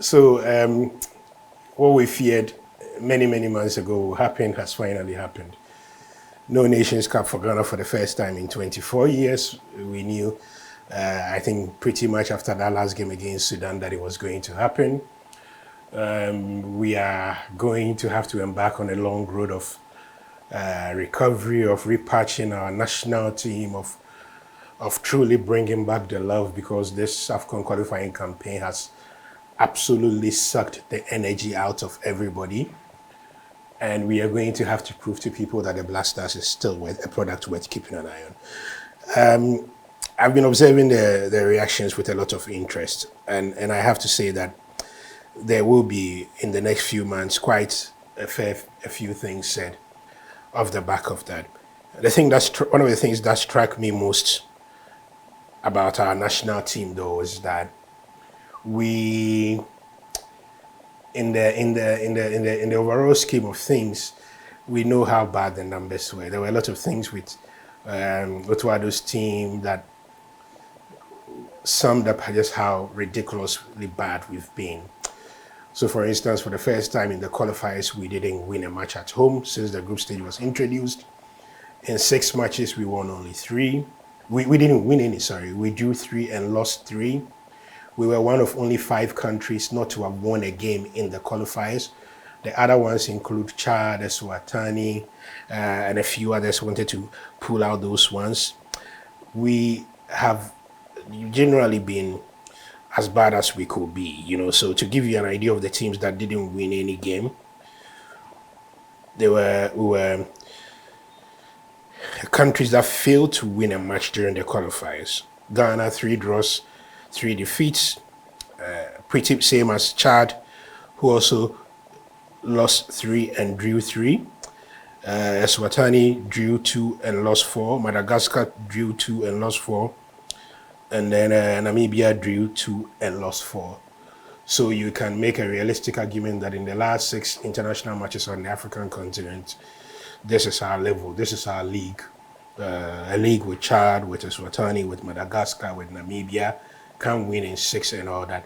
So what we feared many months ago happened has finally happened. No Nations Cup for Ghana for the first time in 24 years. We knew, I think, pretty much after that last game against Sudan that it was going to happen. We are going to have to embark on a long road of recovery, of repatching our national team, of truly bringing back the love, because this AFCON qualifying campaign has absolutely sucked the energy out of everybody. And we are going to have to prove to people that the Black Stars is still a product worth keeping an eye on. I've been observing the reactions with a lot of interest. And I have to say that there will be, in the next few months, quite a few things said off the back of that. One of the things that struck me most about our national team, though, is that we, in the overall scheme of things, we know how bad the numbers were. There were a lot of things with Otto Addo's team that summed up just how ridiculously bad we've been. So, for instance, for the first time in the qualifiers, we didn't win a match at home since the group stage was introduced. In 6 matches, we won only 3. We didn't win any, sorry. We drew 3 and lost 3. We were one of only 5 countries not to have won a game in the qualifiers. The other ones include Chad, Eswatini, and a few others wanted to pull out those ones. We have generally been as bad as we could be, So to give you an idea of the teams that didn't win any game, we were countries that failed to win a match during the qualifiers. Ghana, 3 draws, 3 defeats, pretty same as Chad, who also lost 3 and drew 3. Eswatini drew 2 and lost 4. Madagascar drew 2 and lost 4. And then Namibia drew 2 and lost 4. So you can make a realistic argument that in the last 6 international matches on the African continent, this is our level, this is our league. A league with Chad, with Eswatini, with Madagascar, with Namibia, can win in 6 and all that.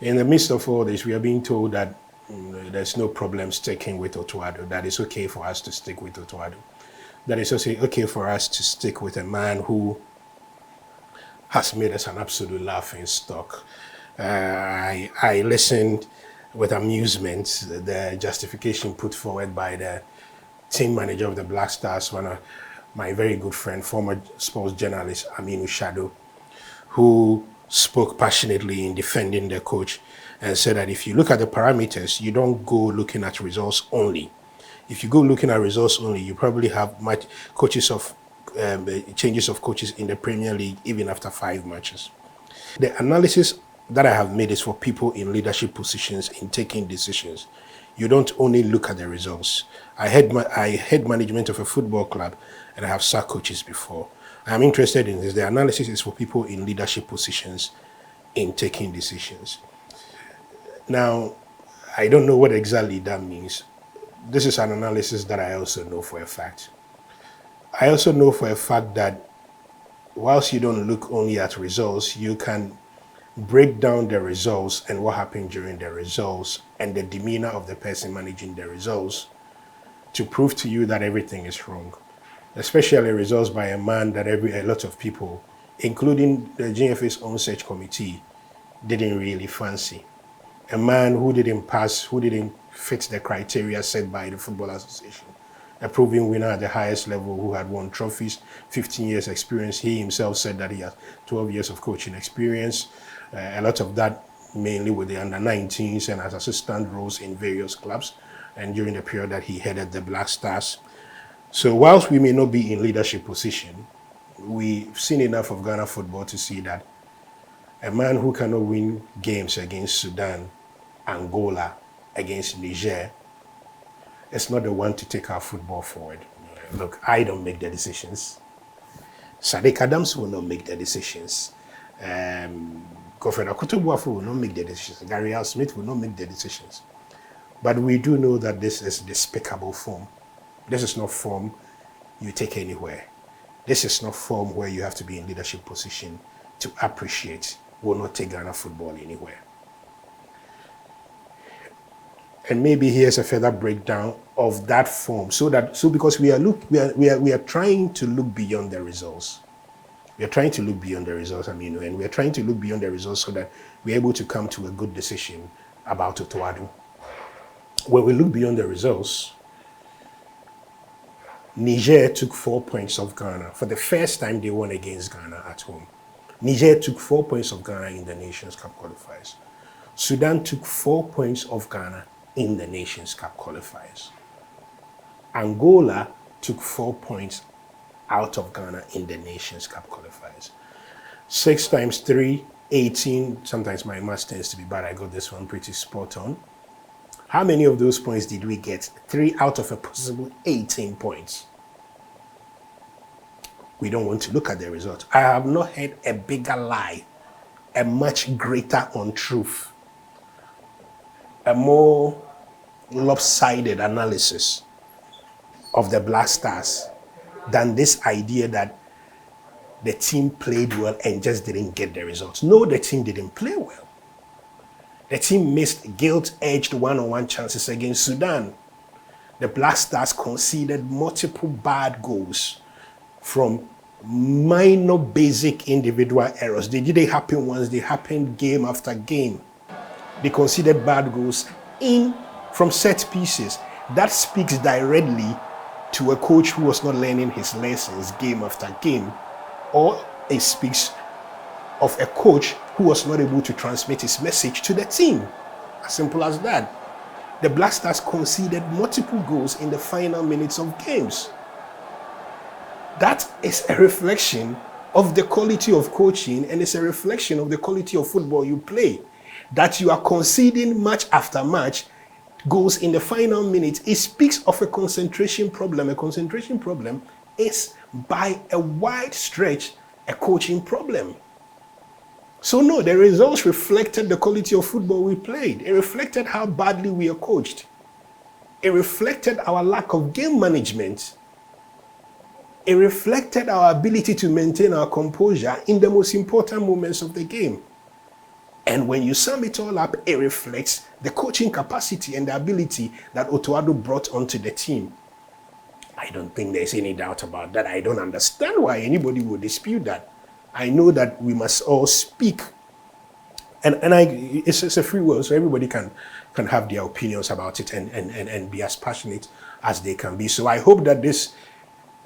In the midst of all this, we are being told that there's no problem sticking with Otto Addo, that it's okay for us to stick with Otto Addo, that it's also okay for us to stick with a man who has made us an absolute laughing stock. I listened with amusement the justification put forward by the team manager of the Black Stars, one of my very good friend, former sports journalist Aminu Shado, who spoke passionately in defending the coach and said that if you look at the parameters, you don't go looking at results only. If you go looking at results only, you probably have changes of coaches in the Premier League even after 5 matches. The analysis that I have made is for people in leadership positions in taking decisions. You don't only look at the results. I head management of a football club, and I have sacked coaches before. I'm interested in this. The analysis is for people in leadership positions in taking decisions. Now, I don't know what exactly that means. This is an analysis that I also know for a fact. I also know for a fact that whilst you don't look only at results, you can break down the results and what happened during the results and the demeanor of the person managing the results to prove to you that everything is wrong. Especially results by a man that a lot of people, including the GFA's own search committee, didn't really fancy. A man who didn't pass, who didn't fit the criteria set by the Football Association. A proven winner at the highest level who had won trophies, 15 years experience. He himself said that he has 12 years of coaching experience. A lot of that mainly with the under-19s and as assistant roles in various clubs and during the period that he headed the Black Stars. So whilst we may not be in leadership position, we've seen enough of Ghana football to see that a man who cannot win games against Sudan, Angola, against Niger, is not the one to take our football forward. Look, I don't make the decisions. Sadiq Adams will not make the decisions. Godfred Akutubuafu will not make the decisions. Gary Al Smith will not make the decisions. But we do know that this is despicable form. This is not form you take anywhere. This is not form where you have to be in leadership position to appreciate. Will not take Ghana football anywhere. And maybe here's a further breakdown of that form. So because we are trying to look beyond the results. We are trying to look beyond the results, and we are trying to look beyond the results so that we're able to come to a good decision about Otto Addo. When we look beyond the results, Niger took 4 points off Ghana. For the first time, they won against Ghana at home. Niger took 4 points off Ghana in the Nations Cup qualifiers. Sudan took 4 points off Ghana in the Nations Cup qualifiers. Angola took 4 points out of Ghana in the Nations Cup qualifiers. 6 times 3, 18. Sometimes my math tends to be bad. I got this one pretty spot on. How many of those points did we get? 3 out of a possible 18 points. We don't want to look at the result. I have not heard a bigger lie, a much greater untruth, a more lopsided analysis of the Black Stars than this idea that the team played well and just didn't get the results. No, the team didn't play well. The team missed guilt-edged one-on-one chances against Sudan. The Black Stars conceded multiple bad goals from minor basic individual errors. They didn't happen once, they happened game after game. They conceded bad goals from set pieces. That speaks directly to a coach who was not learning his lessons game after game, or it speaks of a coach who was not able to transmit his message to the team. As simple as that. The Black Stars conceded multiple goals in the final minutes of games. That is a reflection of the quality of coaching, and it's a reflection of the quality of football you play. That you are conceding match after match goals in the final minutes, it speaks of a concentration problem. A concentration problem is, by a wide stretch, a coaching problem. So no, the results reflected the quality of football we played. It reflected how badly we are coached. It reflected our lack of game management. It reflected our ability to maintain our composure in the most important moments of the game. And when you sum it all up, it reflects the coaching capacity and the ability that Otto Addo brought onto the team. I don't think there's any doubt about that. I don't understand why anybody would dispute that. I know that we must all speak. And it's a free will, so everybody can have their opinions about it and be as passionate as they can be. So I hope that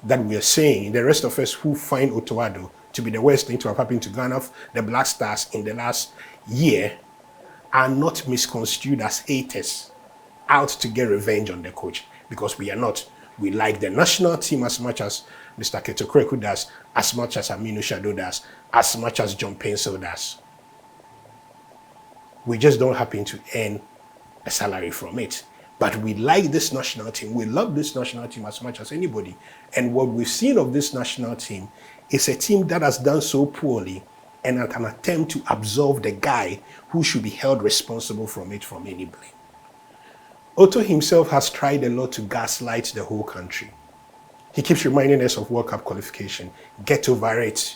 that we are saying, the rest of us who find Otto Addo to be the worst thing to have happened to Ghana, the Black Stars in the last year, are not misconstrued as haters out to get revenge on the coach, because we are not. We like the national team as much as Mr. Ketokreku does, as much as Aminu Shado does, as much as John Pencil does. We just don't happen to earn a salary from it. But we like this national team. We love this national team as much as anybody. And what we've seen of this national team is a team that has done so poorly, and at an attempt to absolve the guy who should be held responsible from any blame. Otto himself has tried a lot to gaslight the whole country. He keeps reminding us of World Cup qualification. Get over it.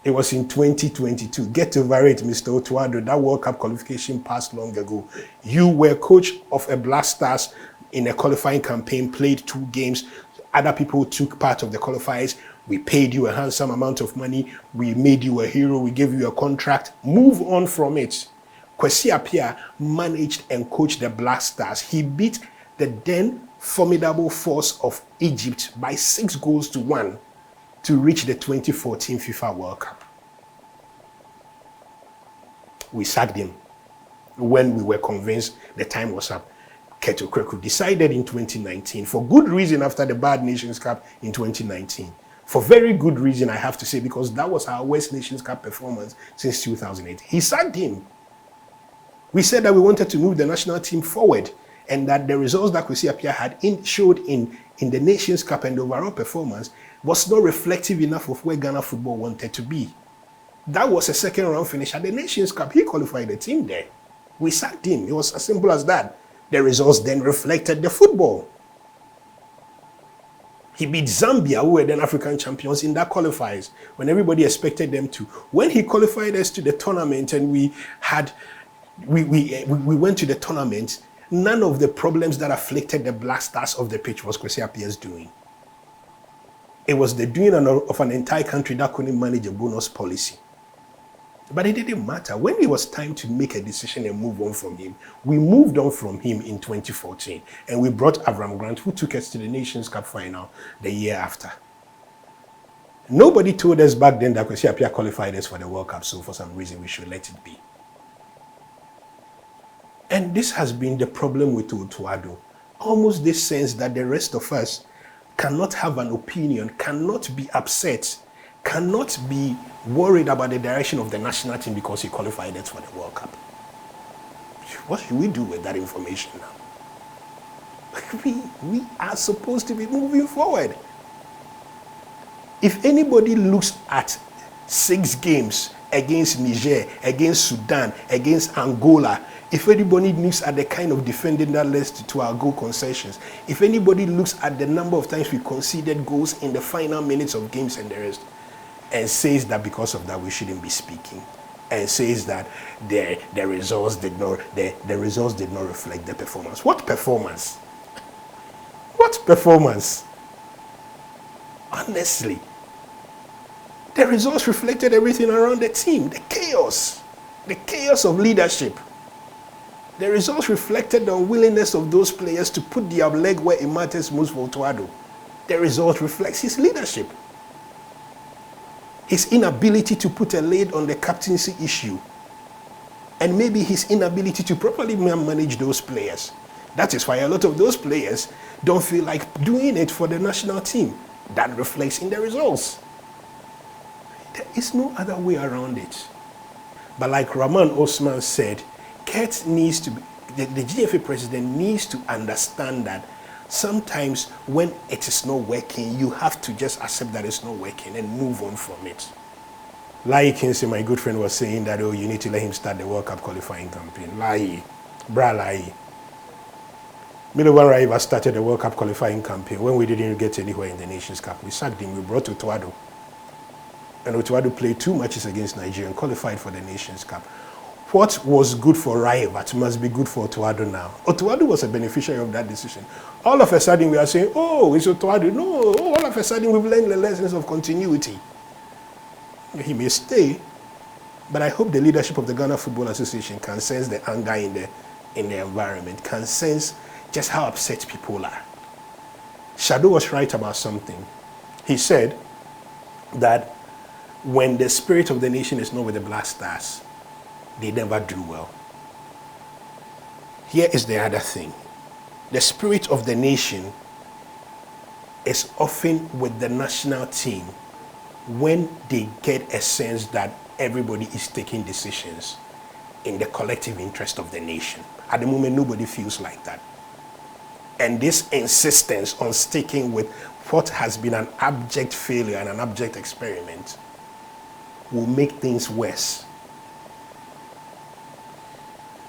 It was in 2022. Get over it, Mr. Otto Addo. That World Cup qualification passed long ago. You were coach of a Black Stars in a qualifying campaign, played 2 games. Other people took part of the qualifiers. We paid you a handsome amount of money. We made you a hero. We gave you a contract. Move on from it. Kwesi Appiah managed and coached the Black Stars. He beat the then formidable force of Egypt by 6-1 to reach the 2014 FIFA World Cup. We sacked him when we were convinced the time was up. Ketokreku decided in 2019, for good reason, after the bad Nations Cup in 2019. For very good reason, I have to say, because that was our worst Nations Cup performance since 2008. He sacked him. We said that we wanted to move the national team forward, and that the results that Kwesi Appiah had showed in the Nations Cup and the overall performance was not reflective enough of where Ghana football wanted to be. That was a second-round finish at the Nations Cup. He qualified the team there. We sacked him. It was as simple as that. The results then reflected the football. He beat Zambia, who were then African champions, in that qualifiers, when everybody expected them to. When he qualified us to the tournament and we had We went to the tournament. None of the problems that afflicted the Black Stars of the pitch was Kwesi Appiah's doing. It was the doing of an entire country that couldn't manage a bonus policy. But it didn't matter. When it was time to make a decision and move on from him, we moved on from him in 2014. And we brought Avram Grant, who took us to the Nations Cup final the year after. Nobody told us back then that Kwesi Appiah qualified us for the World Cup, so for some reason we should let it be. And this has been the problem with Otto Addo. Almost this sense that the rest of us cannot have an opinion, cannot be upset, cannot be worried about the direction of the national team because he qualified us for the World Cup. What should we do with that information now? We are supposed to be moving forward. If anybody looks at 6 games against Niger, against Sudan, against Angola, if anybody looks at the kind of defending that led to our goal concessions, if anybody looks at the number of times we conceded goals in the final minutes of games and the rest, and says that because of that we shouldn't be speaking, and says that the results did not reflect the performance. What performance? What performance? Honestly, the results reflected everything around the team. The chaos of leadership. The results reflected the unwillingness of those players to put their leg where it matters most for Otto Addo. The result reflects his leadership. His inability to put a lid on the captaincy issue. And maybe his inability to properly manage those players. That is why a lot of those players don't feel like doing it for the national team. That reflects in the results. There is no other way around it. But like Rahman Osman said, Kurt needs to be, the GFA president needs to understand that sometimes when it is not working, you have to just accept that it's not working and move on from it. Lai Kinsey, my good friend, was saying that, oh, you need to let him start the World Cup qualifying campaign. Lai. Milovan Raiva started the World Cup qualifying campaign when we didn't get anywhere in the Nations Cup. We sacked him, we brought Otto Addo. And Otto Addo played 2 matches against Nigeria and qualified for the Nations Cup. What was good for Raivat must be good for Otto Addo now. Otto Addo was a beneficiary of that decision. All of a sudden we are saying, oh, it's Otto Addo. No, all of a sudden we've learned the lessons of continuity. He may stay, but I hope the leadership of the Ghana Football Association can sense the anger in the environment, can sense just how upset people are. Shadow was right about something. He said that when the spirit of the nation is not with the Black Stars, they never do well. Here is the other thing. The spirit of the nation is often with the national team when they get a sense that everybody is taking decisions in the collective interest of the nation. At the moment, nobody feels like that. And this insistence on sticking with what has been an abject failure and an abject experiment will make things worse.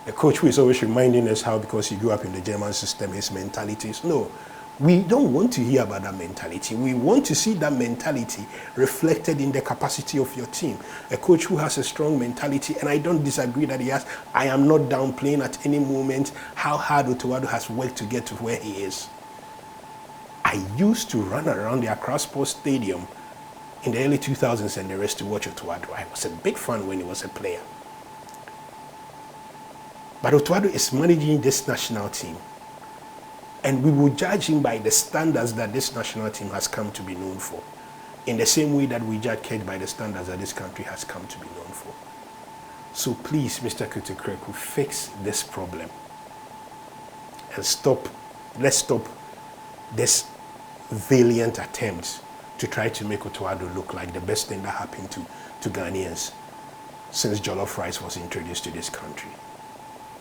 A coach who is always reminding us how because he grew up in the German system, his mentality is, no, we don't want to hear about that mentality. We want to see that mentality reflected in the capacity of your team. A coach who has a strong mentality, and I don't disagree that he has, I am not downplaying at any moment how hard Otto Addo has worked to get to where he is. I used to run around the Accra Sports Stadium in the early 2000s and the rest to watch Otto Addo. I was a big fan when he was a player. But Otto Addo is managing this national team. And we will judge him by the standards that this national team has come to be known for. In the same way that we judge Kurt by the standards that this country has come to be known for. So please, Mr. Kutekreku, fix this problem. And let's stop this valiant attempt to try to make Otto Addo look like the best thing that happened to Ghanaians since jollof rice was introduced to this country.